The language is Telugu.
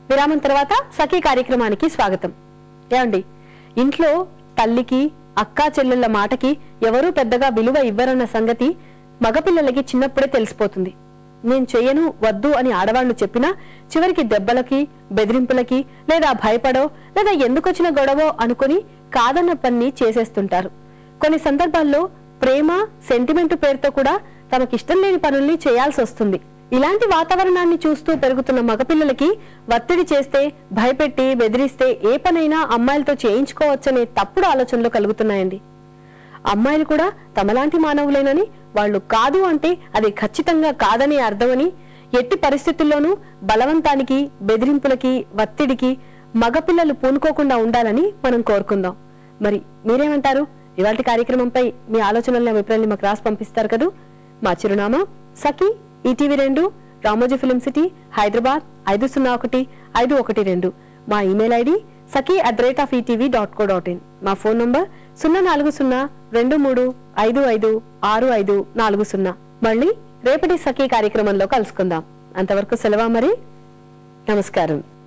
విరామం తర్వాత సఖీ కార్యక్రమానికి స్వాగతం. ఏమండి, ఇంట్లో తల్లికి అక్కా చెల్లెళ్ల మాటకి ఎవరూ పెద్దగా విలువ ఇవ్వరన్న సంగతి మగపిల్లలకి చిన్నప్పుడే తెలిసిపోతుంది. నేను చెయ్యను వద్దు అని ఆడవాళ్లు చెప్పినా చివరికి దెబ్బలకి, బెదిరింపులకి, లేదా భయపడో లేదా ఎందుకొచ్చిన గొడవో అనుకుని కాదన్న పని చేసేస్తుంటారు. కొన్ని సందర్భాల్లో ప్రేమ, సెంటిమెంట్ పేరుతో కూడా తమకిష్టం లేని పనుల్ని చేయాల్సి వస్తుంది. ఇలాంటి వాతావరణాన్ని చూస్తూ పెరుగుతున్న మగపిల్లలకి ఒత్తిడి చేస్తే, భయపెట్టి, బెదిరిస్తే ఏ పనైనా అమ్మాయిలతో చేయించుకోవచ్చనే తప్పుడు ఆలోచనలు కలుగుతున్నాయండి. అమ్మాయిలు కూడా తమలాంటి మానవులేనని, వాళ్ళు కాదు అంటే అది ఖచ్చితంగా కాదని అర్థమని, ఎట్టి పరిస్థితుల్లోనూ బలవంతానికి, బెదిరింపులకి, ఒత్తిడికి మగపిల్లలు పూనుకోకుండా ఉండాలని మనం కోరుకుందాం. మరి మీరేమంటారు? ఇవాళ కార్యక్రమంపై మీ ఆలోచనల్ని, అభిప్రాయాన్ని మాకు రాసి పంపిస్తారు కదా. మా చిరునామా సఖీ, ETV2, Ramoji film city, Hyderabad 501512. మా ఇమెయిల్ ఐడి sakhi@etv.co.in. మా ఫోన్ నంబర్ 04023556540. మళ్ళీ రేపటి సఖీ కార్యక్రమంలో కలుసుకుందాం. అంతవరకు సెలవా మరి. నమస్కారం.